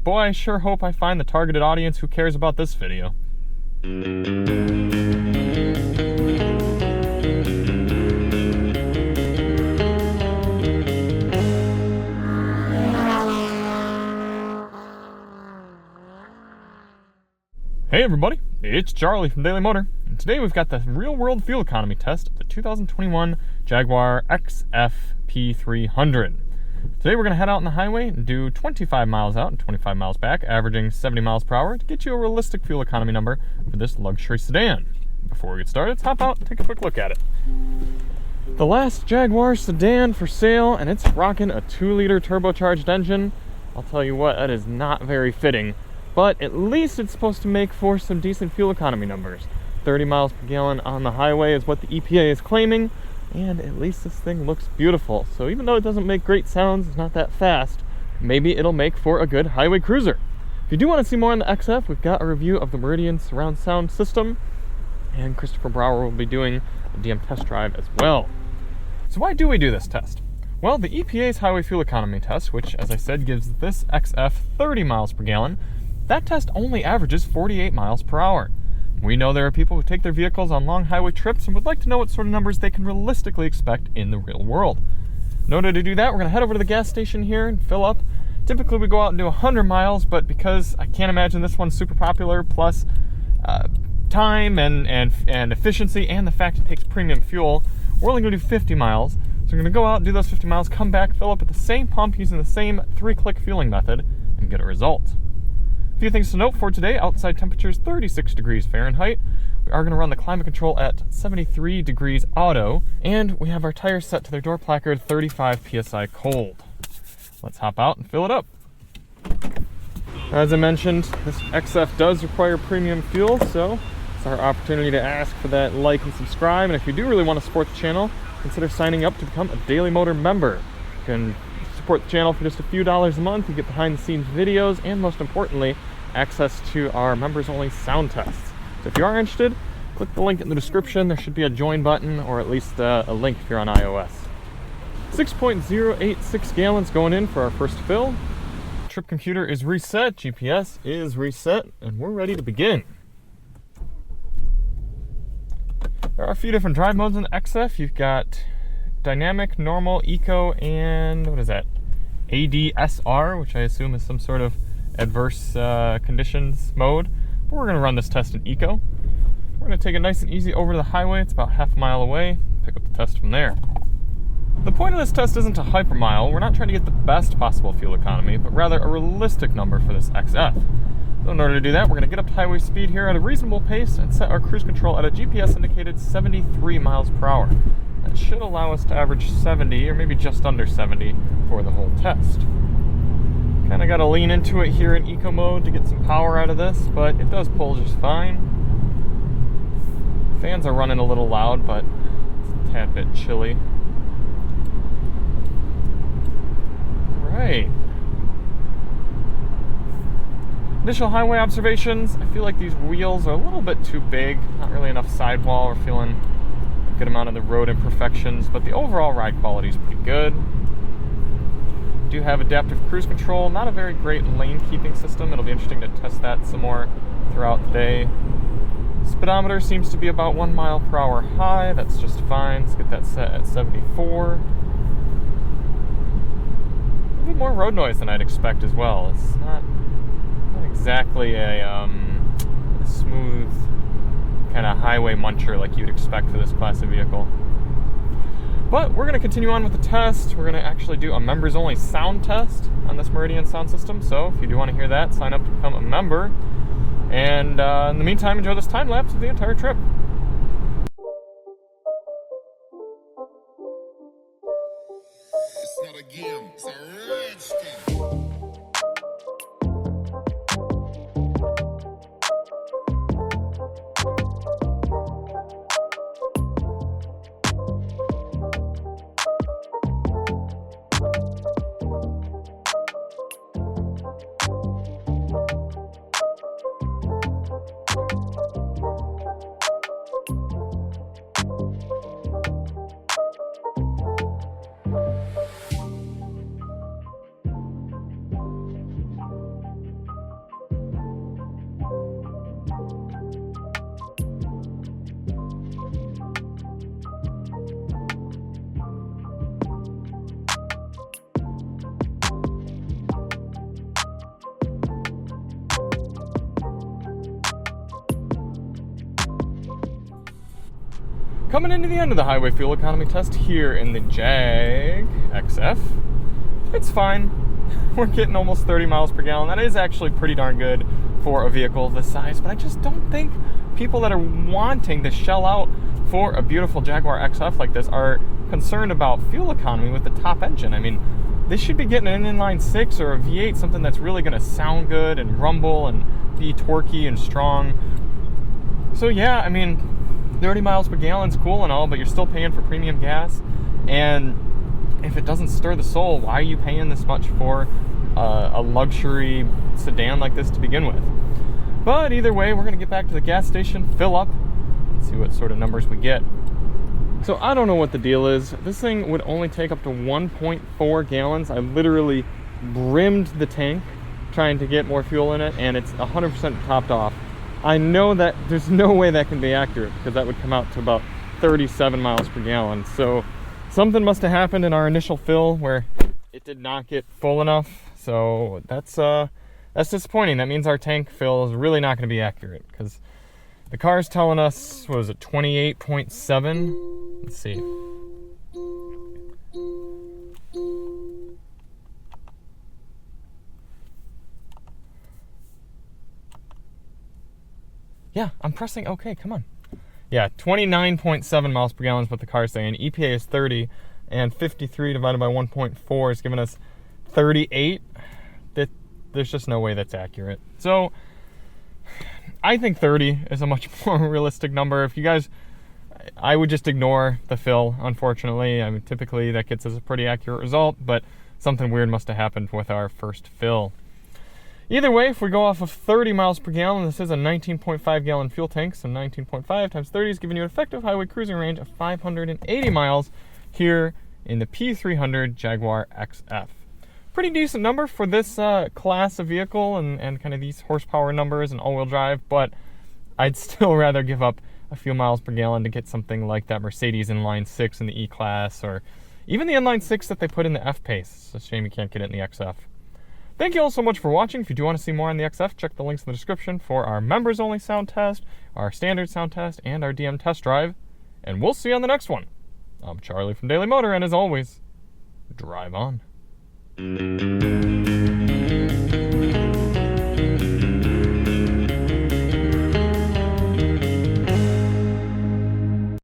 boy, I sure hope I find the targeted audience who cares about this video. Hey everybody, it's Charlie from Daily Motor, and today we've got the real-world fuel economy test of the 2021 Jaguar XF P300. Today we're going to head out on the highway and do 25 miles out and 25 miles back, averaging 70 miles per hour to get you a realistic fuel economy number for this luxury sedan. Before we get started, let's hop out and take a quick look at it. The last Jaguar sedan for sale, and it's rocking a 2-liter turbocharged engine. I'll tell you what, that is not very fitting. But at least it's supposed to make for some decent fuel economy numbers. 30 miles per gallon on the highway is what the EPA is claiming, and at least this thing looks beautiful. So even though it doesn't make great sounds, it's not that fast, maybe it'll make for a good highway cruiser. If you do want to see more on the XF, we've got a review of the Meridian surround sound system, and Christopher Brower will be doing a DM test drive as well. So why do we do this test? Well, the EPA's highway fuel economy test, which as I said gives this XF 30 miles per gallon, that test only averages 48 miles per hour. We know there are people who take their vehicles on long highway trips and would like to know what sort of numbers they can realistically expect in the real world. In order to do that, we're going to head over to the gas station here and fill up. Typically we go out and do 100 miles, but because I can't imagine this one's super popular, plus time and efficiency and the fact it takes premium fuel, we're only going to do 50 miles. So we're going to go out and do those 50 miles, come back, fill up at the same pump using the same 3-click fueling method, and get a result. A few things to note for today: outside temperatures 36 degrees Fahrenheit. We are going to run the climate control at 73 degrees auto, and we have our tires set to their door placard 35 psi cold. Let's hop out and fill it up. As I mentioned, this XF does require premium fuel, so it's our opportunity to ask for that like and subscribe. And if you do really want to support the channel, consider signing up to become a Daily Motor member. You can support the channel for just a few dollars a month. You get behind the scenes videos, and most importantly, access to our members only sound tests. So if you are interested, click the link in the description. There should be a join button, or at least a link if you're on iOS. 6.086 gallons going in for our first fill. Trip computer is reset, GPS is reset, and we're ready to begin. There are a few different drive modes in the XF. You've got dynamic, normal, eco, and what is that? ADSR, which I assume is some sort of adverse conditions mode. But we're going to run this test in eco. We're going to take it nice and easy over to the highway. It's about half a mile away. Pick up the test from there. The point of this test isn't to hypermile. We're not trying to get the best possible fuel economy, but rather a realistic number for this XF. So in order to do that, we're going to get up to highway speed here at a reasonable pace and set our cruise control at a GPS indicated 73 miles per hour. That should allow us to average 70, or maybe just under 70, for the whole test. Kind of got to lean into it here in eco mode to get some power out of this, but it does pull just fine. Fans are running a little loud, but it's a tad bit chilly. Alright. Initial highway observations. I feel like these wheels are a little bit too big. Not really enough sidewall. We're feeling a good amount of the road imperfections, but the overall ride quality is pretty good. Do have adaptive cruise control, not a very great lane keeping system. It'll be interesting to test that some more throughout the day. Speedometer seems to be about 1 mile per hour high. That's just fine. Let's get that set at 74. A bit more road noise than I'd expect as well. It's not exactly a smooth kind of highway muncher like you'd expect for this class of vehicle. But we're going to continue on with the test. We're going to actually do a members only sound test on this Meridian sound system. So if you do want to hear that, sign up to become a member. And in the meantime, enjoy this time lapse of the entire trip. It's not a game, it's a rich thing. Coming into the end of the highway fuel economy test here in the Jag XF, it's fine. We're getting almost 30 miles per gallon. That is actually pretty darn good for a vehicle of this size, but I just don't think people that are wanting to shell out for a beautiful Jaguar XF like this are concerned about fuel economy with the top engine. I mean, they should be getting an inline 6 or a V8, something that's really going to sound good and rumble and be torquey and strong. So yeah, I mean, 30 miles per gallon is cool and all, but you're still paying for premium gas. And if it doesn't stir the soul, why are you paying this much for a luxury sedan like this to begin with? But either way, we're going to get back to the gas station, fill up, and see what sort of numbers we get. So I don't know what the deal is. This thing would only take up to 1.4 gallons. I literally brimmed the tank trying to get more fuel in it, and it's 100% topped off. I know that there's no way that can be accurate, because that would come out to about 37 miles per gallon. So something must have happened in our initial fill where it did not get full enough. So that's disappointing. That means our tank fill is really not going to be accurate, because the car's telling us, what was it, 28.7? Let's see. Yeah, I'm pressing OK, come on. Yeah, 29.7 miles per gallon is what the car's saying. EPA is 30, and 53 divided by 1.4 is giving us 38. There's just no way that's accurate. So I think 30 is a much more realistic number. If you guys, I would just ignore the fill, unfortunately. I mean, typically that gets us a pretty accurate result, but something weird must have happened with our first fill. Either way, if we go off of 30 miles per gallon, this is a 19.5 gallon fuel tank, so 19.5 times 30 is giving you an effective highway cruising range of 580 miles here in the P300 Jaguar XF. Pretty decent number for this class of vehicle and kind of these horsepower numbers and all-wheel drive, but I'd still rather give up a few miles per gallon to get something like that Mercedes inline 6 in the E-Class, or even the inline 6 that they put in the F-Pace. It's a shame you can't get it in the XF. Thank you all so much for watching. If you do want to see more on the XF, check the links in the description for our members-only sound test, our standard sound test, and our DM test drive. And we'll see you on the next one. I'm Charlie from Daily Motor, and as always, drive on.